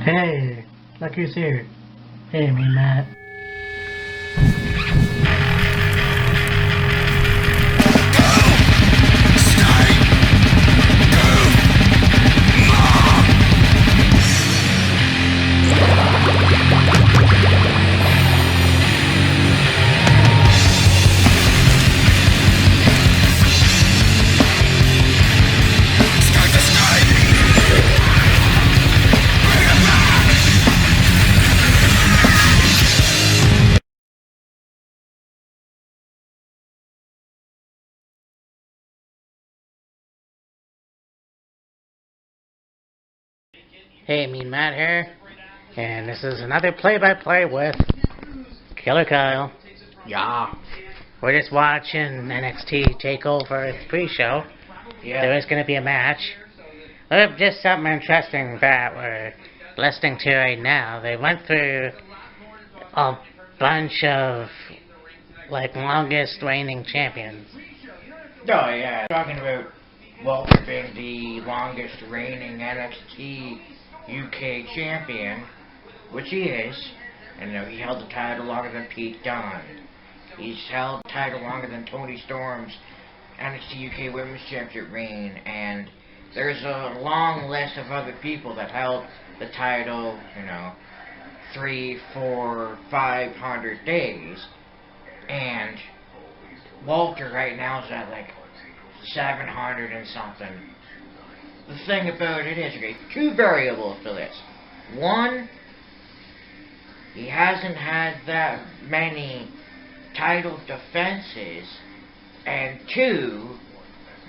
Hey, look who's here. Hey, me, Matt. Hey, me, Matt here. And this is another play-by-play with Killer Kyle. Yeah. We're just watching NXT TAKEOVER pre-show. Yeah. There is going to be a match. Just something interesting that we're listening to right now. They went through a bunch of, longest reigning champions. Oh, yeah. Talking about Walter being the longest reigning NXT UK champion, which he is. And he held the title longer than Pete Dunne. He's held the title longer than Tony Storm's NXT UK Women's Championship reign. And there's a long list of other people that held the title, 300, 400, 500 days. And Walter right now is at 700 and something. The thing about it is, two variables to this. One, he hasn't had that many title defenses. And two,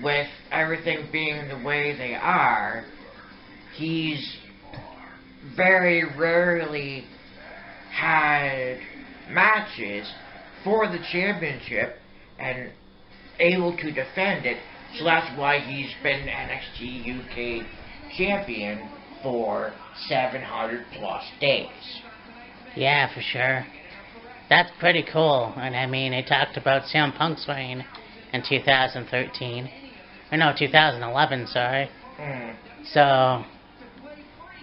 with everything being the way they are, he's very rarely had matches for the championship and able to defend it, so that's why he's been NXT UK champion for 700 plus days. Yeah, for sure. That's pretty cool. And I mean, they talked about CM Punk's reign in 2013. Or no, 2011, sorry. So,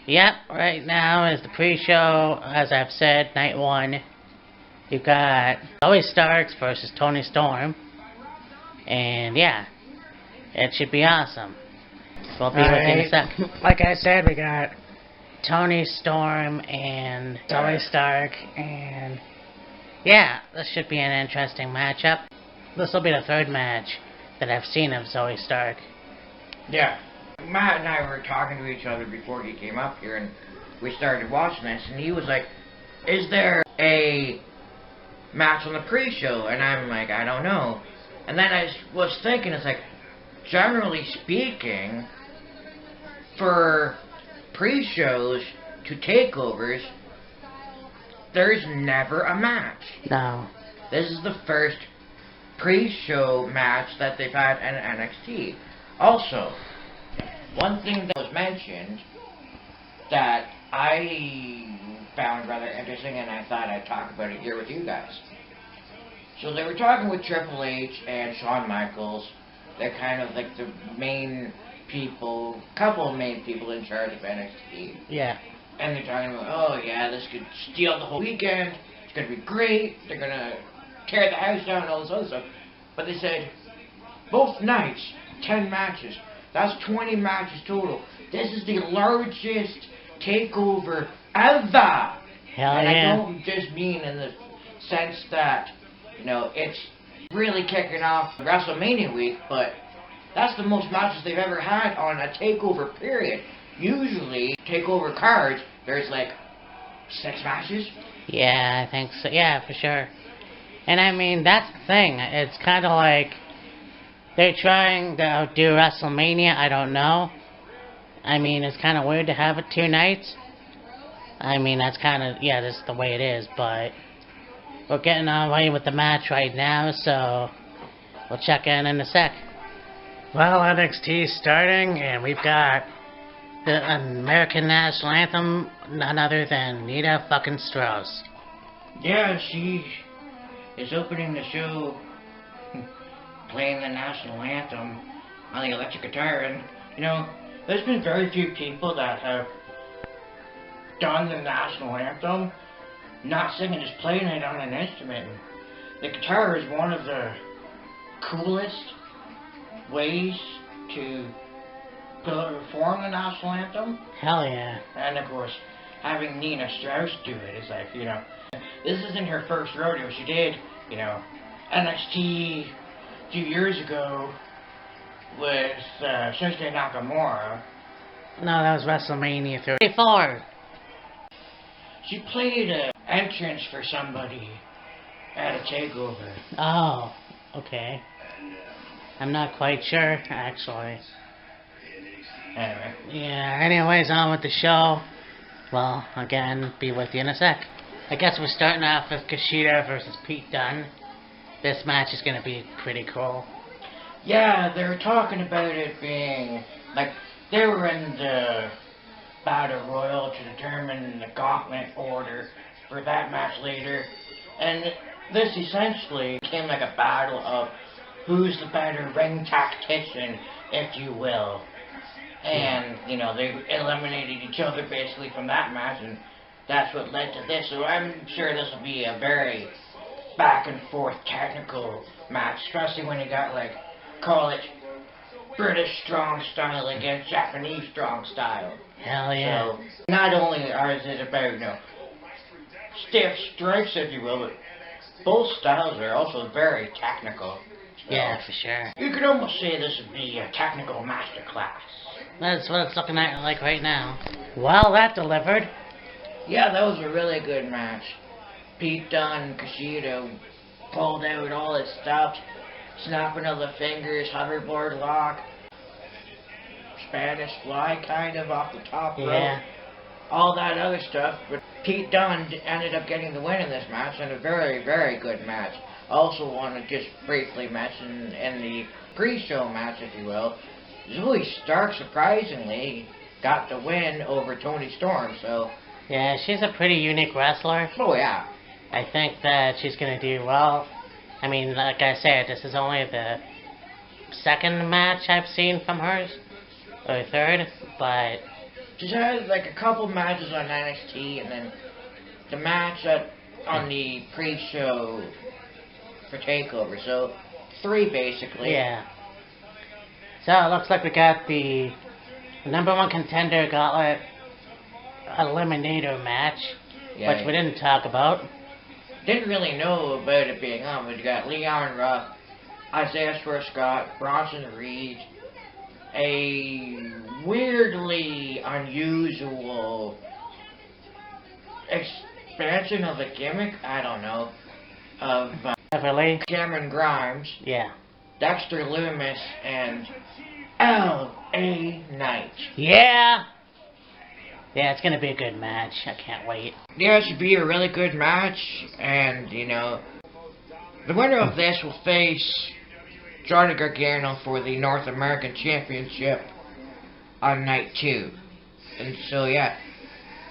yep, right now is the pre-show. As I've said, night one. You've got Zoe Starks versus Tony Storm. And yeah, it should be awesome. We'll be with you in a sec. Like I said, we got Tony Storm and Zoe Stark. And yeah, this should be an interesting matchup. This will be the third match that I've seen of Zoe Stark. Yeah. Matt and I were talking to each other before he came up here, and we started watching this, and he was like, is there a match on the pre-show? And I'm like, I don't know. And then I was thinking, it's generally speaking, for pre-shows to takeovers, there's never a match. No. This is the first pre-show match that they've had in NXT. Also, one thing that was mentioned that I found rather interesting, and I thought I'd talk about it here with you guys. So they were talking with Triple H and Shawn Michaels. They're kind of the main people, couple of main people in charge of NXT. Yeah. And they're talking about, oh yeah, this could steal the whole weekend. It's going to be great. They're going to tear the house down and all this other stuff. But they said, both nights, 10 matches. That's 20 matches total. This is the largest takeover ever. Hell and yeah. I don't just mean in the sense that, it's really kicking off WrestleMania week, but that's the most matches they've ever had on a takeover period. Usually, takeover cards, there's 6 matches. Yeah, I think so. Yeah, for sure. And I mean, that's the thing. It's kind of like they're trying to outdo WrestleMania. I don't know. I mean, it's kind of weird to have it 2 nights. I mean, that's kind of, yeah, that's the way it is, but we're getting on way with the match right now, so we'll check in a sec. Well, NXT's starting, and we've got the American National Anthem, none other than Nita fucking Strauss. Yeah, she is opening the show playing the national anthem on the electric guitar, and there's been very few people that have done the national anthem, not singing, just playing it on an instrument. The guitar is one of the coolest ways to perform the national anthem. Hell yeah. And of course, having Nina Strauss do it is like, you know, this isn't her first rodeo. She did, you know, NXT a few years ago with Shinsuke Nakamura. No, that was WrestleMania 34. She played an entrance for somebody at a TAKEOVER. Oh, okay. I'm not quite sure, actually. Anyway. Yeah, anyways, on with the show. Well, again, be with you in a sec. I guess we're starting off with Kushida versus Pete Dunne. This match is going to be pretty cool. Yeah, they were talking about it being, like, they were in the Battle Royal to determine the gauntlet order for that match later. And this essentially became like a battle of who's the better ring tactician, if you will. And, you know, they eliminated each other basically from that match, and that's what led to this. So I'm sure this will be a very back and forth technical match, especially when you got, like, call it British strong style against Japanese strong style. Hell yeah. So not only is it about, you know, stiff strikes, if you will, but both styles are also very technical. So yeah, for sure. you could almost say this would be a technical masterclass. That's what it's looking like right now. Well, that delivered. Yeah, that was a really good match. Pete Dunne, Kushida pulled out all his stuff, snapping of the fingers, hoverboard lock, Spanish fly kind of off the top rope, all that other stuff. But Pete Dunne ended up getting the win in this match, and a very, very good match. Also want to just briefly mention in the pre-show match, if you will, Zoe Stark surprisingly got the win over Toni Storm. So yeah, she's a pretty unique wrestler. Oh yeah. I think that she's going to do well. I mean, like I said, this is only the second match I've seen from hers, or third, but she's had like a couple matches on NXT, and then the match on the pre-show for TakeOver, so 3 basically. Yeah. So it looks like we got the number 1 contender gauntlet eliminator match, which we didn't talk about. Didn't really know about it being on, but you got Leon Ruff, Isaiah Swerve Scott, Bronson Reed, a weirdly unusual expansion of the gimmick, I don't know, of Cameron Grimes, Dexter Lumis, and L.A. Knight. Yeah! Yeah, it's going to be a good match. I can't wait. Yeah, it should be a really good match, and, you know, the winner of this will face Johnny Gargano for the North American Championship on night 2. And so, yeah.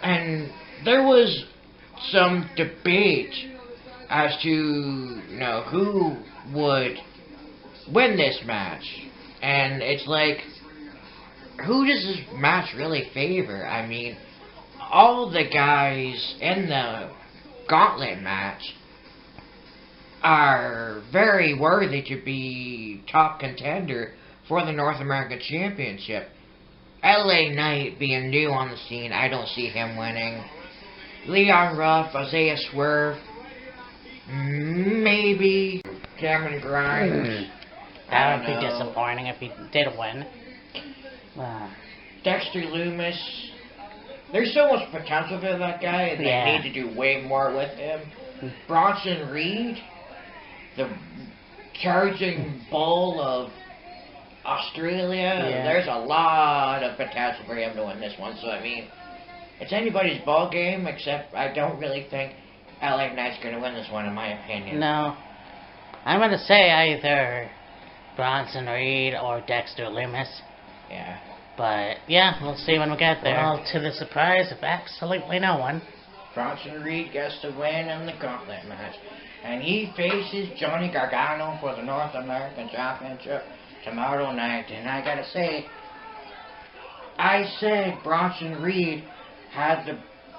And there was some debate as to, you know, who would win this match. And it's like, who does this match really favor? I mean, all the guys in the gauntlet match are very worthy to be top contender for the North American Championship. LA Knight being new on the scene, I don't see him winning. Leon Ruff, Isaiah Swerve, maybe Cameron Grimes. That would be disappointing if he did win. Dexter Lumis. There's so much potential for that guy, and they need to do way more with him. Bronson Reed, the charging bull of Australia. There's a lot of potential for him to win this one. So, I mean, it's anybody's ball game, except I don't really think LA Knight's going to win this one, in my opinion. No. I'm going to say either Bronson Reed or Dexter Lumis. Yeah. But, yeah, we'll see when we get there. Well, to the surprise of absolutely no one, Bronson Reed gets the win in the gauntlet match. And he faces Johnny Gargano for the North American Championship tomorrow night. And I gotta say, I said Bronson Reed had the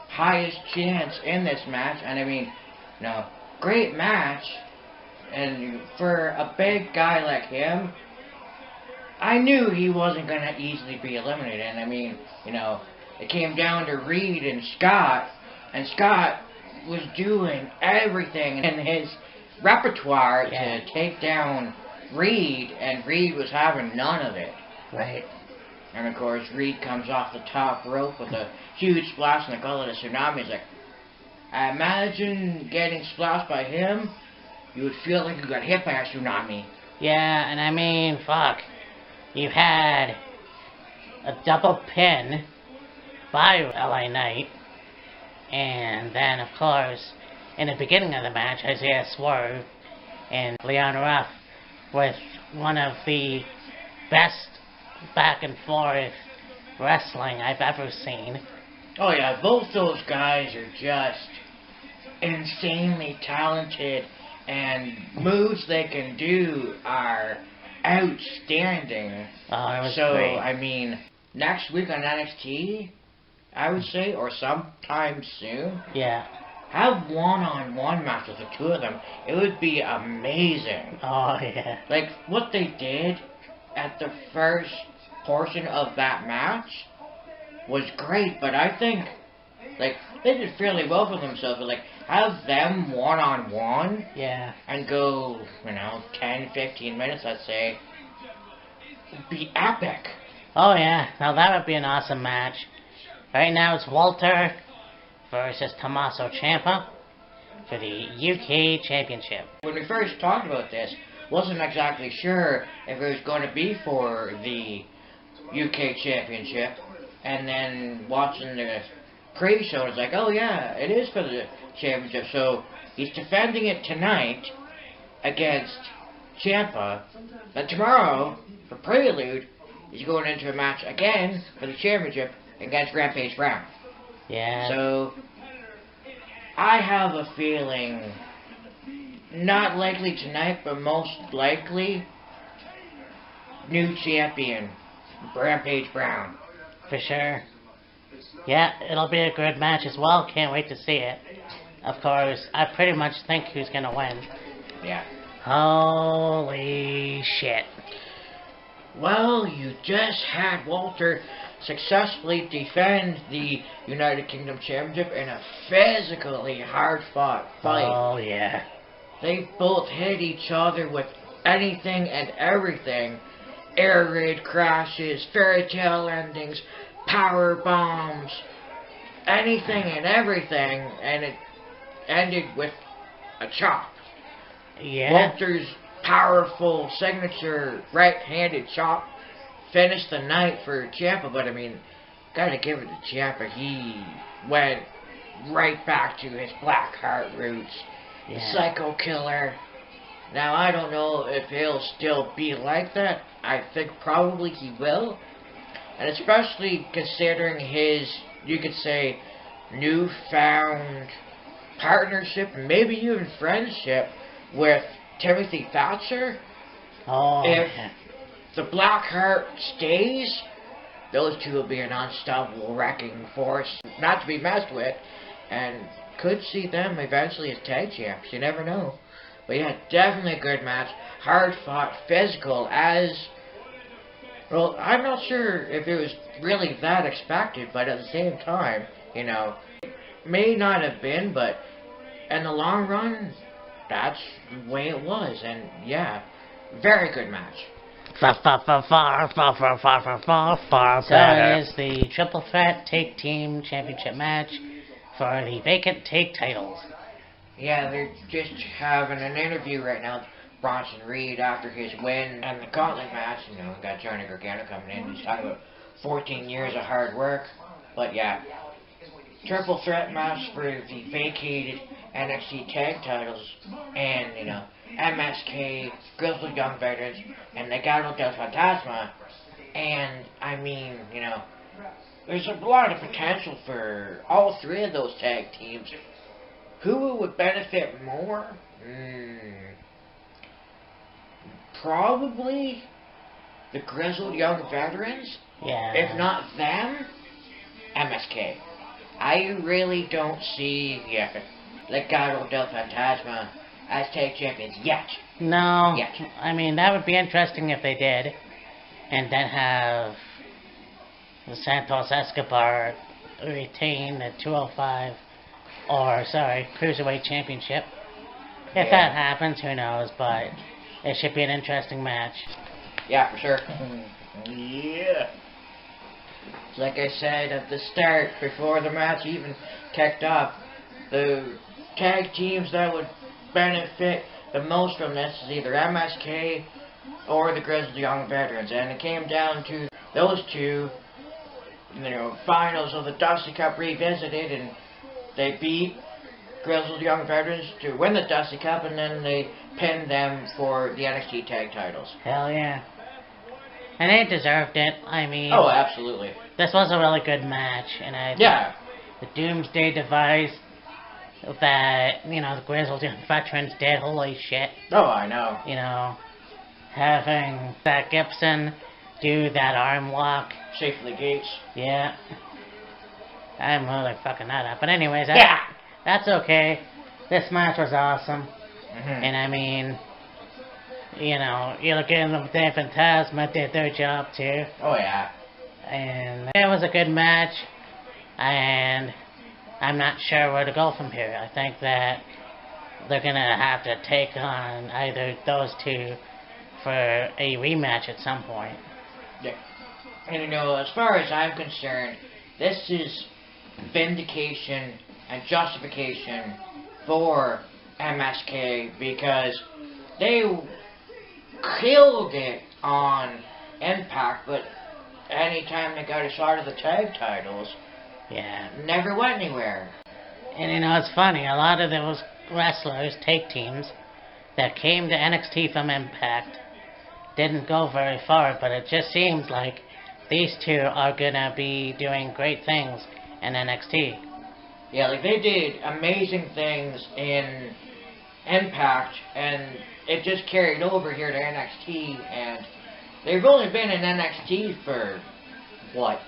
highest chance in this match. And I mean, great match. And for a big guy like him, I knew he wasn't going to easily be eliminated. And I mean, it came down to Reed and Scott was doing everything in his repertoire to take down Reed, and Reed was having none of it. Right. And of course, Reed comes off the top rope with a huge splash, and they call it a tsunami. It's like, I imagine getting splashed by him, you would feel like you got hit by a tsunami. Yeah, and I mean, fuck. You had a double pin by LA Knight, and then, of course, in the beginning of the match, Isaiah Swerve and Leon Ruff with one of the best back and forth wrestling I've ever seen. Oh yeah, both those guys are just insanely talented, and moves they can do are outstanding. Oh, it was so, great. I mean, next week on NXT, I would say, or sometime soon, Yeah. have one-on-one match with the two of them. It would be amazing. Oh, yeah. Like, what they did at the first portion of that match was great, but I think, like, they did fairly well for themselves, but, like, have them one-on-one Yeah. and go, 10, 15 minutes, let's say, would be epic. Oh, yeah. Now, that would be an awesome match. Right now, it's Walter versus Tommaso Ciampa for the UK Championship. When we first talked about this, wasn't exactly sure if it was going to be for the UK Championship, and then watching the pre-show, it's like, oh yeah, it is for the championship. So he's defending it tonight against Ciampa, but tomorrow, for Prelude, he's going into a match again for the championship against Rampage Brown. Yeah. So, I have a feeling, not likely tonight, but most likely, new champion, Rampage Brown. For sure. Yeah, it'll be a good match as well. Can't wait to see it. Of course, I pretty much think who's gonna win. Yeah. Holy shit. Well, you just had Walter successfully defend the United Kingdom Championship in a physically hard-fought fight. Oh, yeah. They both hit each other with anything and everything. Air raid crashes, fairy tale endings, power bombs, anything and everything, and it ended with a chop. Yeah. Walter's powerful signature right-handed chop finished the night for Ciampa, but I mean, gotta give it to Ciampa. He went right back to his black heart roots. Yeah. The psycho killer. Now, I don't know if he'll still be like that. I think probably he will. And especially considering his, you could say, newfound partnership, maybe even friendship with Timothy Thatcher. Oh, If yeah. the Blackheart stays, those two will be an unstoppable wrecking force, not to be messed with, and could see them eventually as tag champs. You never know. But yeah, definitely a good match. Hard fought, physical, as... Well, I'm not sure if it was really that expected, but at the same time, it may not have been, but in the long run, that's the way it was. And yeah, very good match. So it is the Triple Threat Take Team Championship match for the vacant take titles. Yeah, they're just having an interview right now with Bronson Reed after his win and the gauntlet match. We got Johnny Gargano coming in. He's talking about 14 years of hard work. But yeah, triple threat match for the vacated NXT tag titles. And, MSK, Grizzled Young Veterans, and Legado del Fantasma. And, I mean, there's a lot of potential for all three of those tag teams. Who would benefit more? Probably the Grizzled Young Veterans. Yeah. If not them, MSK. I really don't see Legado del Fantasma as tag champions yet. No. Yet. I mean, that would be interesting if they did. And then have the Santos Escobar retain the 205, Cruiserweight Championship. If that happens, who knows, but it should be an interesting match. Yeah, for sure. Yeah. Like I said at the start, before the match even kicked off, the tag teams that would benefit the most from this is either MSK or the Grizzled Young Veterans, and it came down to those two, finals of the Dusty Cup Revisited, and they beat Grizzled Young Veterans to win the Dusty Cup, and then they pinned them for the NXT tag titles. Hell yeah. And they deserved it. I mean... Oh, absolutely. This was a really good match, and the Doomsday device that, the Grizzled Young Veterans did, holy shit. Oh, I know. Having Zach Gibson do that arm lock. Safely Gates. Yeah. I'm really fucking that up. But anyways, that's okay. This match was awesome. Mm-hmm. And I mean, you're looking at the Phantasma did their job too. Oh yeah. And it was a good match. And I'm not sure where to go from here. I think that they're going to have to take on either those two for a rematch at some point. Yeah. And as far as I'm concerned, this is vindication and justification for MSK because they killed it on Impact, but anytime they got a shot of the tag titles, never went anywhere. And it's funny, a lot of those wrestlers, tag teams, that came to NXT from Impact didn't go very far, but it just seems like these two are gonna be doing great things in NXT. Yeah, they did amazing things in Impact, and it just carried over here to NXT, and they've only been in NXT for,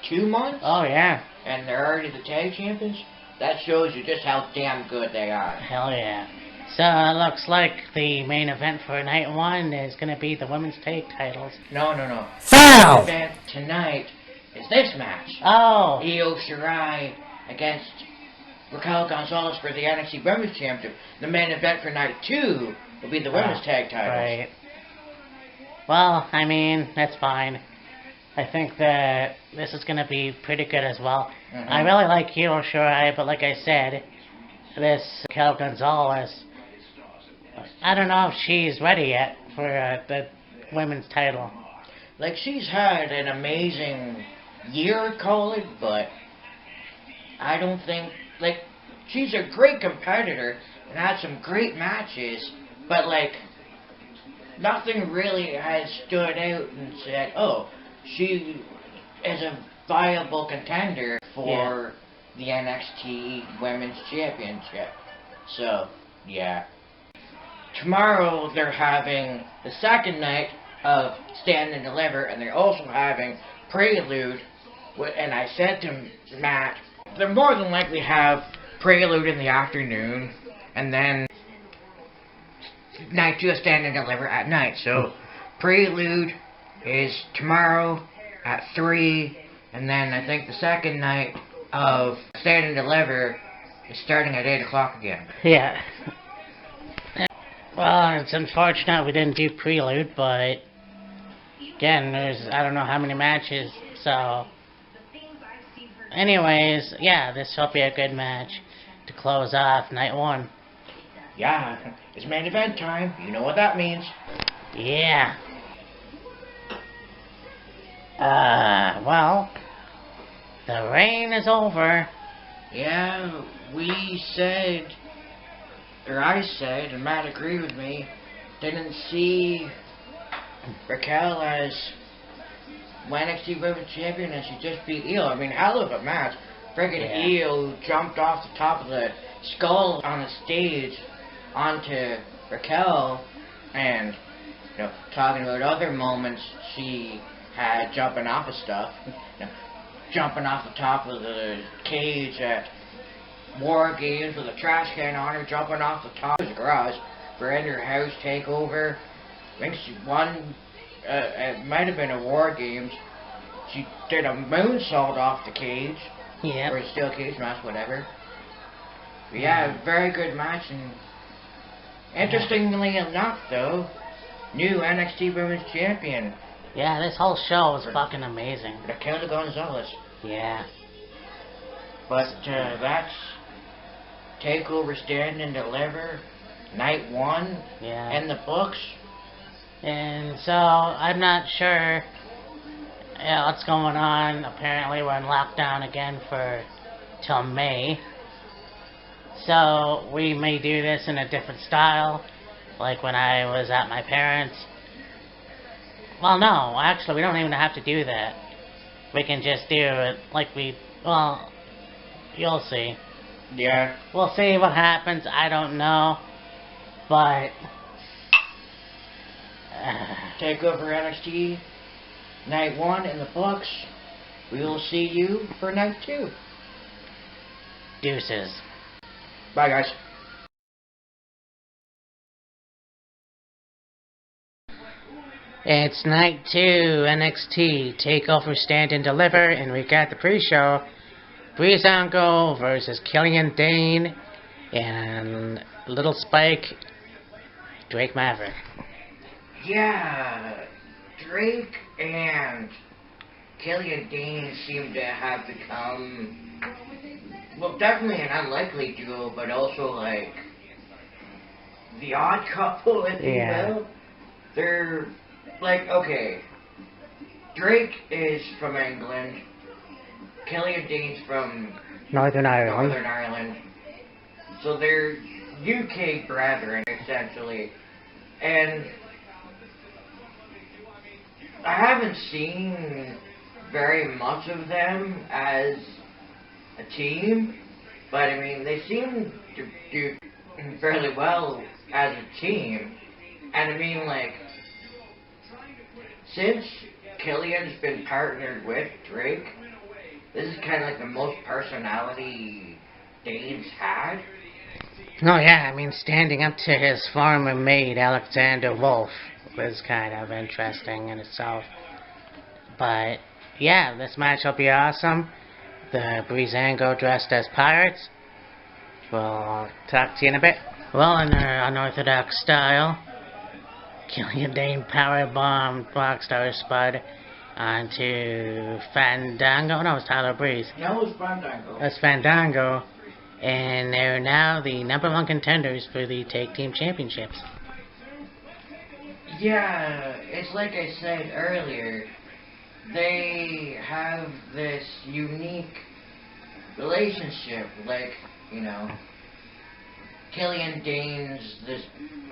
2 months? Oh, yeah. And they're already the tag champions? That shows you just how damn good they are. Hell yeah. So it looks like the main event for night one is going to be the women's tag titles. No. Foul! The event tonight is this match. Oh! Io Shirai against Raquel Gonzalez for the NXT Women's Championship. The main event for night 2 will be the women's tag titles. Right. Well, I mean, that's fine. I think that this is going to be pretty good as well. Mm-hmm. I really like Io Shirai, but like I said, this Raquel Gonzalez, I don't know if she's ready yet for the women's title. She's had an amazing year, call it, but I don't think, she's a great competitor and had some great matches, but, nothing really has stood out and said, oh, she is a viable contender for the NXT Women's Championship. So, yeah. Tomorrow they're having the second night of Stand and Deliver, and they're also having Prelude. And I said to Matt, they'll more than likely have Prelude in the afternoon, and then night 2 of Stand and Deliver at night. So Prelude is tomorrow at 3, and then I think the second night of Stand and Deliver is starting at 8 o'clock again. Yeah. Well, it's unfortunate we didn't do Prelude, but again, there's I don't know how many matches, so anyways, this will be a good match to close off night 1. Yeah, it's main event time. You know what that means. Yeah. Well, the reign is over. Yeah, we said, or I said, and Matt agreed with me, didn't see Raquel as NXT Women's Champion, and she just beat Io. I mean, hell of a match. Friggin' Io jumped off the top of the skull on the stage onto Raquel, and, talking about other moments she had jumping off of stuff, jumping off the top of the cage at War Games with a trash can on her, jumping off the top of the garage for Ender House Takeover. I think she won, it might have been a War Games. She did a moonsault off the cage. Yeah. Or a steel cage match, whatever. But yeah, very good match. And interestingly enough, though, new NXT Women's Champion. Yeah, this whole show was fucking amazing. Raquel Gonzalez. Yeah. But that's TakeOver Stand and Deliver, Night 1, Yeah. in the books. And so, I'm not sure what's going on. Apparently, we're in lockdown again till May. So, we may do this in a different style, like when I was at my parents'. Well, no, actually, we don't even have to do that. We can just do it like you'll see. Yeah. We'll see what happens. I don't know. But TakeOver NXT, Night 1 in the books. We will see you for Night 2. deuces. Bye, guys. It's Night 2, NXT, TakeOver Stand and Deliver, and we got the pre-show. Breezango versus Killian Dane and Little Spike, Drake Maverick. Yeah, Drake and Killian Dane seem to have become, well, definitely an unlikely duo, but also, like, the odd couple, if you will. They're, like, okay, Drake is from England, Killian Dane's from Northern Ireland. So they're UK brethren, essentially. And I haven't seen very much of them as a team, but I mean, they seem to do fairly well as a team. And I mean, like, since Killian's been partnered with Drake, this is kind of like the most personality Dane's had. Oh yeah, I mean, standing up to his former mate, Alexander Wolf, was kind of interesting in itself. But, yeah, this match will be awesome. The Breezango dressed as pirates. We'll talk to you in a bit. Well, in their unorthodox style, Killian Dane powerbombed Rockstar Spud onto Fandango. No, it was Tyler Breeze. No, it was Fandango. That's Fandango. And they're now the #1 contenders for the Tag Team Championships. Yeah, it's like I said earlier. They have this unique relationship. Like, you know, Killian Dane's this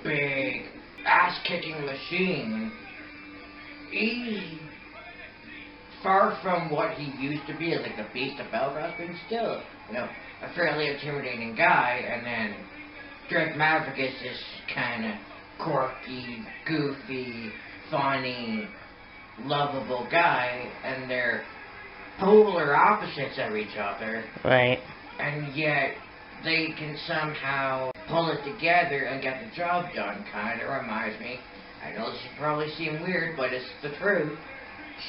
big ass-kicking machine. He's far from what he used to be as like the Beast of Belfast, but he's still, you know, a fairly intimidating guy. And then Drake Maverick is this kind of quirky, goofy, funny, lovable guy, and they're polar opposites of each other. Right. And yet they can somehow pull it together and get the job done. Kind of reminds me, I know this will probably seem weird, but it's the truth,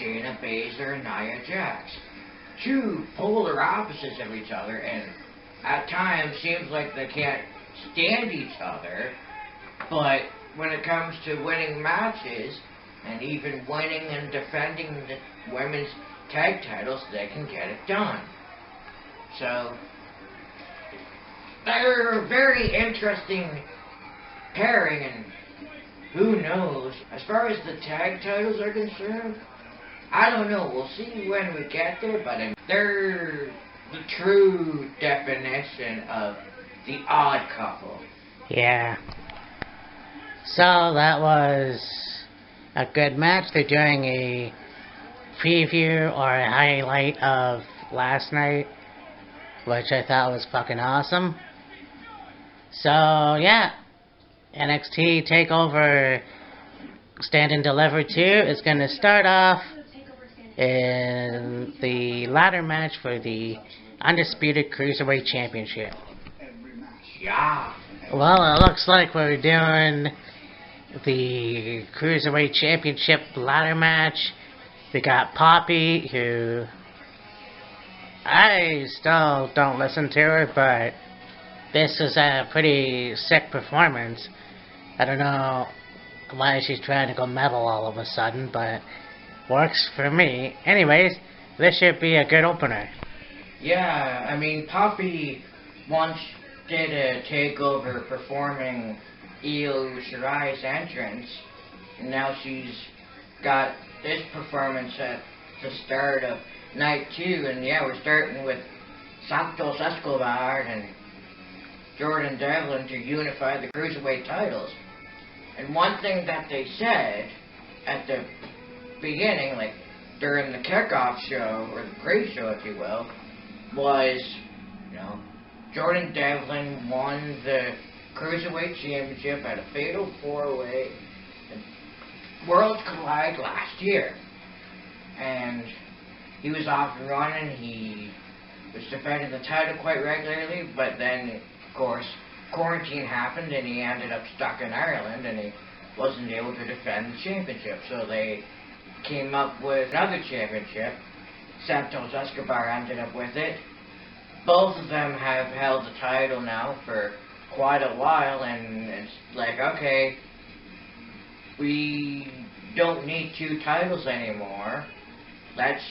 Shayna Baszler and Nia Jax. Two polar opposites of each other, and at times seems like they can't stand each other, but when it comes to winning matches, and even winning and defending the women's tag titles, they can get it done. So, they're a very interesting pairing, and who knows? As far as the tag titles are concerned, I don't know. We'll see when we get there, but they're the true definition of the odd couple. Yeah. So that was a good match. They're doing a preview or a highlight of last night, which I thought was fucking awesome. So yeah, NXT TakeOver Stand and Deliver 2 is going to start off in the ladder match for the Undisputed Cruiserweight Championship. Yeah. Well, it looks like we're doing the Cruiserweight Championship ladder match. We got Poppy, who I still don't listen to her, but this is a pretty sick performance. I don't know why she's trying to go metal all of a sudden, but works for me. Anyways, this should be a good opener. Yeah, I mean, Poppy once did a takeover performing Io Shirai's entrance, and now she's got this performance at the start of night 2, and yeah, we're starting with Santos Escobar and Jordan Devlin to unify the Cruiserweight titles. And one thing that they said at the beginning, like during the kickoff show, or the pre-show if you will, was, Jordan Devlin won the Cruiserweight Championship at a Fatal 4-Way at Worlds Collide last year. And he was off and running, he was defending the title quite regularly, but then, of course, quarantine happened and he ended up stuck in Ireland and he wasn't able to defend the championship. So they came up with another championship. Santos Escobar ended up with it. Both of them have held the title now for quite a while, and it's like, okay, we don't need 2 titles anymore. Let's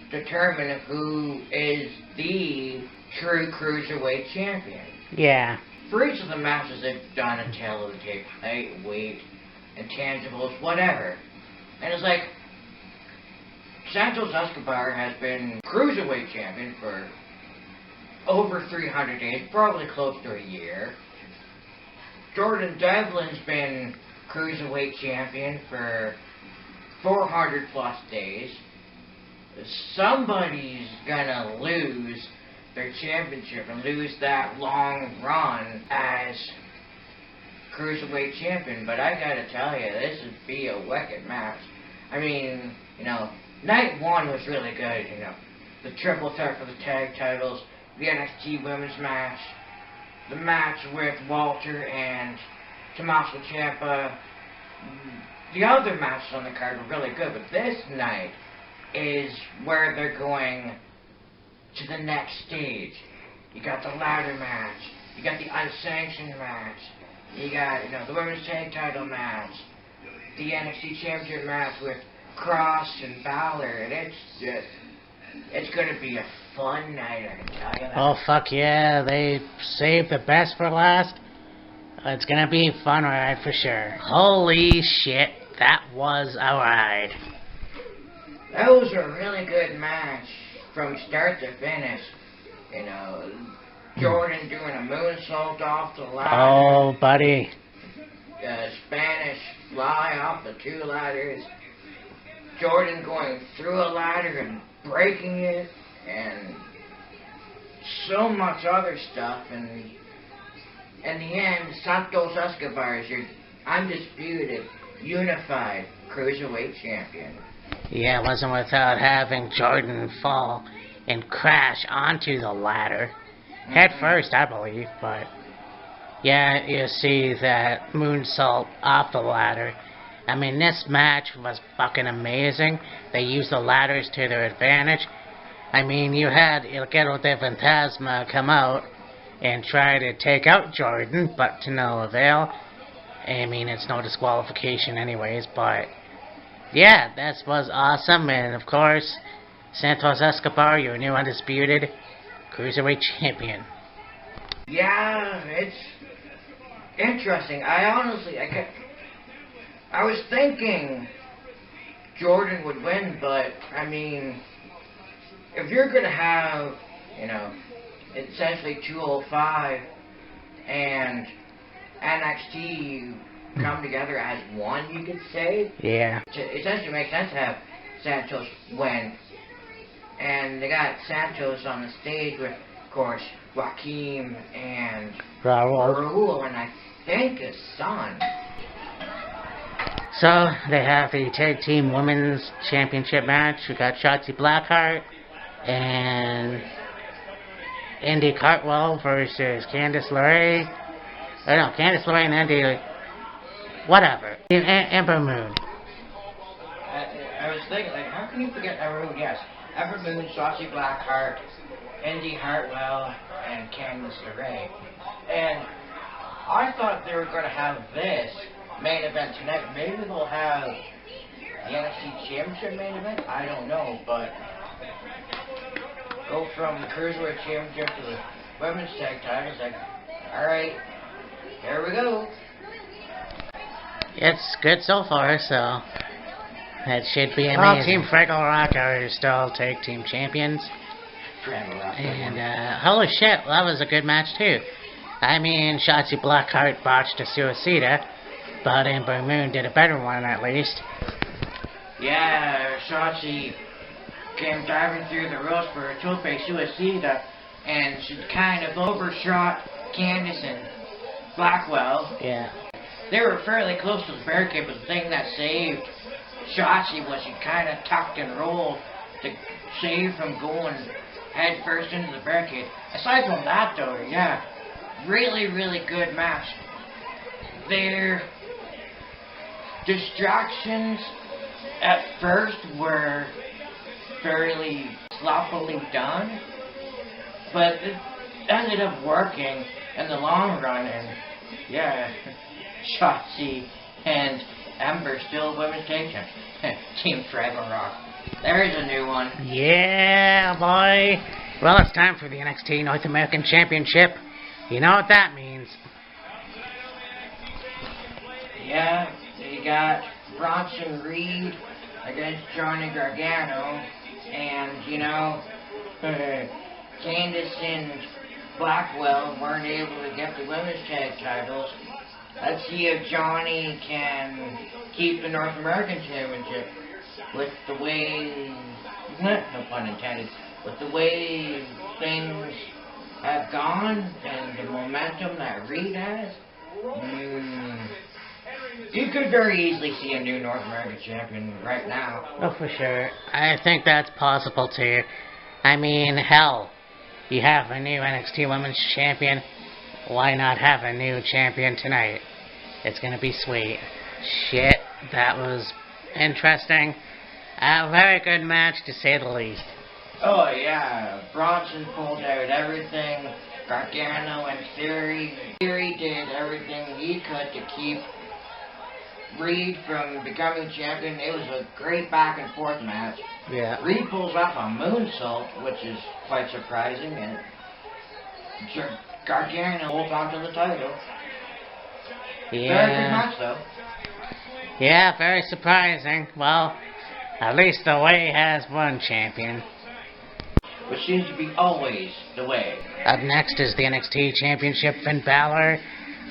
determine who is the true Cruiserweight champion. Yeah. For each of the matches they've done in television, height, weight, intangibles, whatever. And it's like, Santos Escobar has been Cruiserweight champion for over 300 days, probably close to a year. Jordan Devlin's been Cruiserweight champion for 400 plus days. Somebody's gonna lose their championship and lose that long run as Cruiserweight champion, but I gotta tell you, this would be a wicked match. I mean, night 1 was really good, the triple threat for the tag titles, the NXT women's match, the match with Walter and Tommaso Ciampa. The other matches on the card were really good, but this night is where they're going to the next stage. You got the ladder match, you got the unsanctioned match, you got, the women's tag title match, the NXT championship match with Cross and Balor, and it's gonna be a fun night, I can tell you that. Oh, fuck yeah, they saved the best for last. It's gonna be a fun ride for sure. Holy shit, that was a ride. That was a really good match from start to finish. Jordan doing a moonsault off the ladder. Oh, buddy. Spanish fly off the 2 ladders. Jordan going through a ladder and breaking it, and so much other stuff. And in the end, Santos Escobar is your undisputed, unified Cruiserweight champion. Yeah, it wasn't without having Jordan fall and crash onto the ladder. Head first, I believe, but yeah, you see that moonsault off the ladder. I mean, this match was fucking amazing. They used the ladders to their advantage. I mean, you had El Guerrero de Fantasma come out and try to take out Jordan, but to no avail. I mean, it's no disqualification anyways, but yeah, that was awesome. And of course, Santos Escobar, your new undisputed Cruiserweight champion. Yeah, it's interesting. I was thinking Jordan would win, but I mean, if you're gonna have, essentially 205 and NXT come together as one, you could say. Yeah. It essentially makes sense to have Santos win. And they got Santos on the stage with, of course, Joaquin and Raul, and I think his son. So, they have the Tag Team Women's Championship match. We got Shotzi Blackheart and Indy Cartwell versus Candice LeRae. Or no, Candice LeRae and Indy, whatever. Ember Moon. I was thinking, like, how can you forget Ember Moon? Yes, Ember Moon, Shotzi Blackheart, Indy Hartwell, and Candice LeRae. And I thought they were going to have this main event tonight. Maybe they'll have the NXT Championship main event? I don't know, but go from the Cruiserweight Championship to the Women's Tag Titles, like, alright, here we go. It's good so far, so that should be amazing. Well, Team Fraggle Rock are still tag team champions. And holy shit, that was a good match too. I mean, Shotzi Blackheart botched a Suicida, but Ember Moon did a better one at least. Yeah, Shotzi came diving through the ropes for a tope suicida, and she kind of overshot Candice and Blackwell. Yeah. They were fairly close to the barricade, but the thing that saved Shotzi was she kind of tucked and rolled to save from going head first into the barricade. Aside from that, though, yeah, really, really good match. Their distractions at first were fairly sloppily done, but it ended up working in the long run, and yeah, Shotzi and Ember still women's tag champions. Team Fraggle Rock. There's a new one. Yeah, boy. Well, it's time for the NXT North American Championship. You know what that means. Yeah, you got Bronson Reed against Johnny Gargano, and, you know, Candice and Blackwell weren't able to get the women's tag titles. Let's see if Johnny can keep the North American Championship with the way, no pun intended, with the way things have gone and the momentum that Reed has. You could very easily see a new North American champion right now. Oh, for sure. I think that's possible, too. I mean, hell, you have a new NXT Women's Champion. Why not have a new champion tonight? It's gonna be sweet. Shit, that was interesting. A very good match, to say the least. Oh, yeah. Bronson pulled out everything. Gargano and Theory did everything he could to keep Reed from becoming champion. It was a great back and forth match. Yeah. Reed pulls off a moonsault, which is quite surprising, and Gargano holds on to the title. Yeah. Very good match, though. Yeah, very surprising. Well, at least the way has one champion. Which seems to be always the way. Up next is the NXT Championship, Finn Balor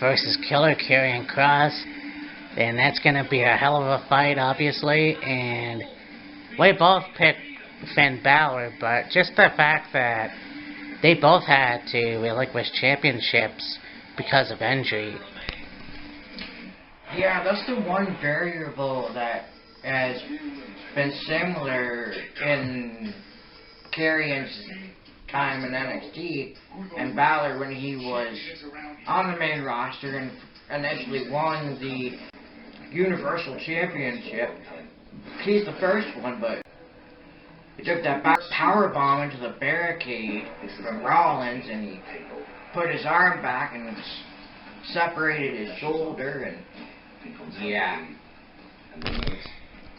versus Killer Karrion Kross. And that's going to be a hell of a fight, obviously. And we both picked Finn Balor, but just the fact that they both had to relinquish championships because of injury. Yeah, that's the one variable that has been similar in Karrion's time in NXT and Balor when he was on the main roster and initially won the Universal Championship. He's the first one, but he took that back power bomb into the barricade from Rollins, and he put his arm back and separated his shoulder, and yeah.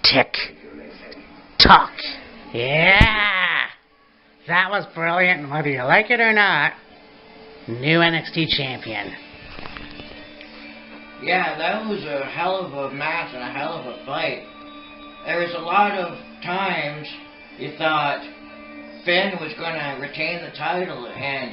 Tick. Tock. Yeah! That was brilliant, whether you like it or not. New NXT champion. Yeah, that was a hell of a match and a hell of a fight. There was a lot of times you thought Finn was going to retain the title, and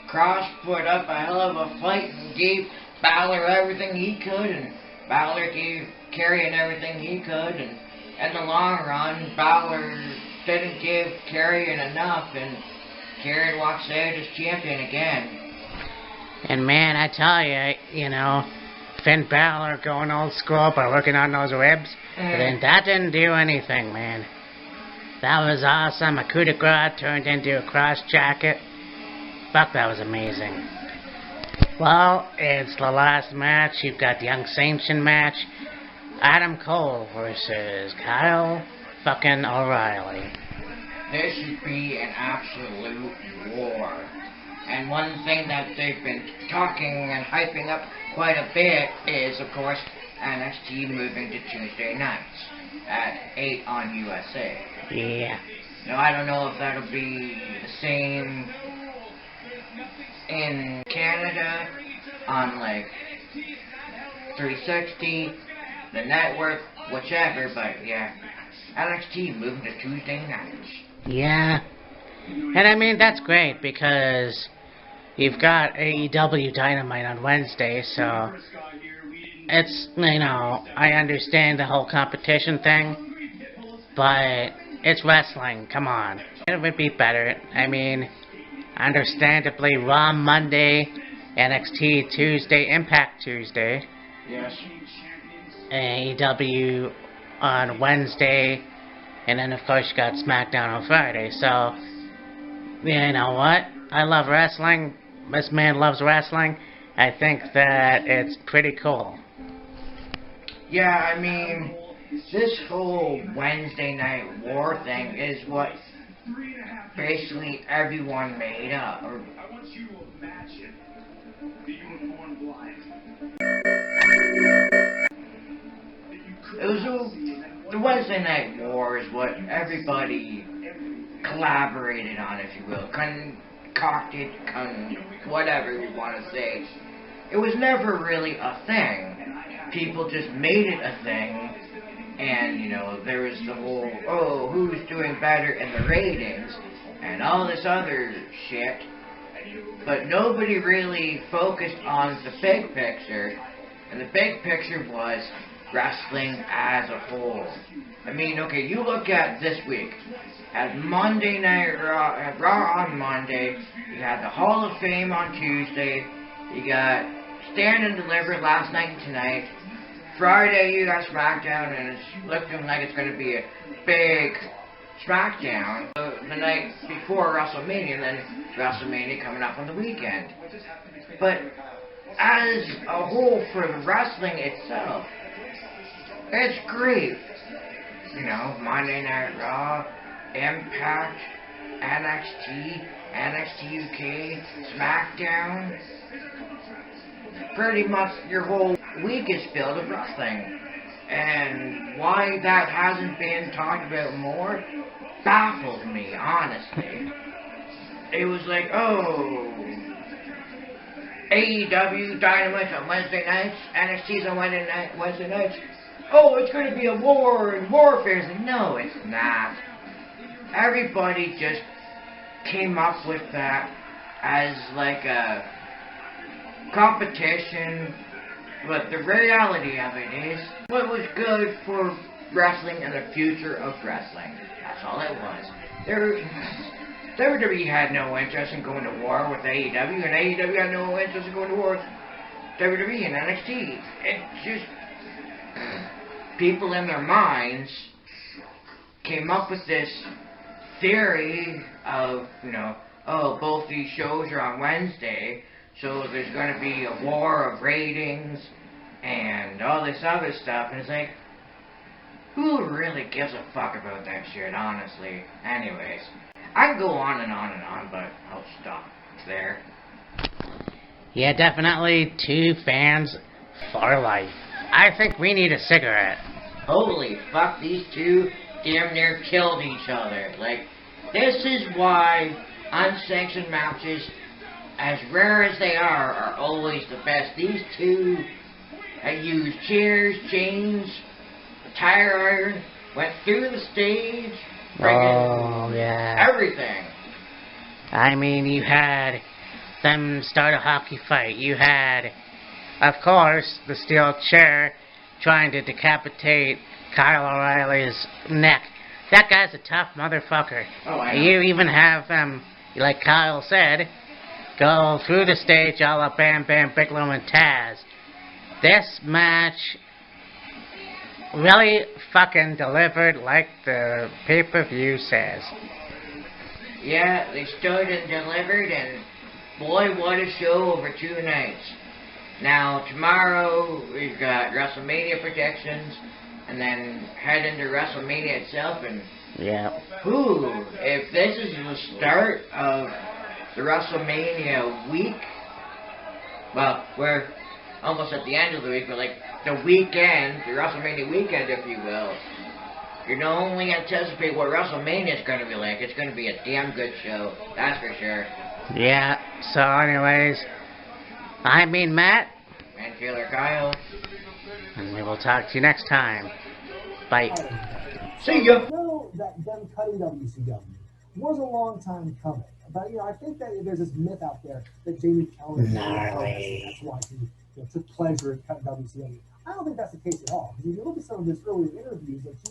Kross put up a hell of a fight and gave Balor everything he could, and Balor gave Karrion everything he could, and in the long run, Balor didn't give Karrion enough, and Karrion walks out as champion again. And man, I tell you, you know, Finn Balor going old school by working on those ribs, but then that didn't do anything, man. That was awesome. A coup de grace turned into a cross jacket. Fuck, that was amazing. Well, it's the last match. You've got the Unsanctioned match. Adam Cole versus Kyle fucking O'Reilly. This should be an absolute war. And one thing that they've been talking and hyping up quite a bit is, of course, NXT moving to Tuesday nights at 8 on USA. Yeah. Now, I don't know if that'll be the same in Canada on, like, 360, the network, whichever, but yeah, NXT moving to Tuesday nights. Yeah. And I mean, that's great because you've got AEW Dynamite on Wednesday, so it's, you know, I understand the whole competition thing, but it's wrestling, come on. It would be better. I mean, understandably, Raw Monday, NXT Tuesday, Impact Tuesday. Yes. AEW on Wednesday, and then of course you got SmackDown on Friday. So, you know what? I love wrestling. This man loves wrestling. I think that it's pretty cool. Yeah, I mean, this whole Wednesday Night War thing is what basically everyone made up. The Wednesday Night War is what everybody collaborated on, if you will. Concocted, whatever you want to say. It was never really a thing. People just made it a thing. And, you know, there was the whole, oh, who's doing better in the ratings, and all this other shit. But nobody really focused on the big picture, and the big picture was wrestling as a whole. I mean, okay, you look at this week, at Monday Night Raw, at Raw on Monday, you had the Hall of Fame on Tuesday, you got Stand and Deliver last night and tonight, Friday you got SmackDown, and it's looking like it's going to be a big SmackDown the night before WrestleMania, and then WrestleMania coming up on the weekend. But as a whole, for the wrestling itself, it's great. You know, Monday Night Raw, Impact, NXT, NXT UK, SmackDown. Pretty much your whole week is filled with wrestling. And why that hasn't been talked about more baffles me, honestly. It was like, oh, AEW Dynamite on Wednesday nights, NXT's on Wednesday nights. Oh, it's going to be a war and warfare. It's like, no, it's not. Everybody just came up with that as like a competition, but the reality of it is what was good for wrestling and the future of wrestling. That's all it was. WWE had no interest in going to war with AEW, and AEW had no interest in going to war with WWE and NXT. It just, people in their minds came up with this theory of, you know, oh, both these shows are on Wednesday, so there's going to be a war of ratings and all this other stuff, and it's like, who really gives a fuck about that shit, honestly? Anyways, I can go on and on and on, but I'll stop there. Yeah, definitely two fans for life. I think we need a cigarette. Holy fuck, these two damn near killed each other. Like, this is why unsanctioned matches, as rare as they are always the best. These two used chairs, chains, tire iron, went through the stage, everything. I mean, you had them start a hockey fight. You had, of course, the steel chair trying to decapitate Kyle O'Reilly's neck. That guy's a tough motherfucker. Oh, I know. You even have like Kyle said, go through the stage a la Bam Bam Bigelow and Taz. This match really fucking delivered like the pay-per-view says. Yeah, they stood and delivered, and boy, what a show over 2 nights. Now, tomorrow, we've got WrestleMania predictions, and then head into WrestleMania itself, and Yeah. if this is the start of the WrestleMania week, well, we're almost at the end of the week, but like the weekend, the WrestleMania weekend, if you will, you can only anticipate what WrestleMania is going to be like. It's going to be a damn good show, that's for sure. Yeah. So, anyways, I mean Matt, And Killer Kyle. and we will talk to you next time. Bye. See ya! know that them cutting WCW was a long time coming. But, I think that there's this myth out there that Jamie Keller that's why he took pleasure in cutting WCW. I don't think that's the case at all. Because if you look at some of his earlier interviews, like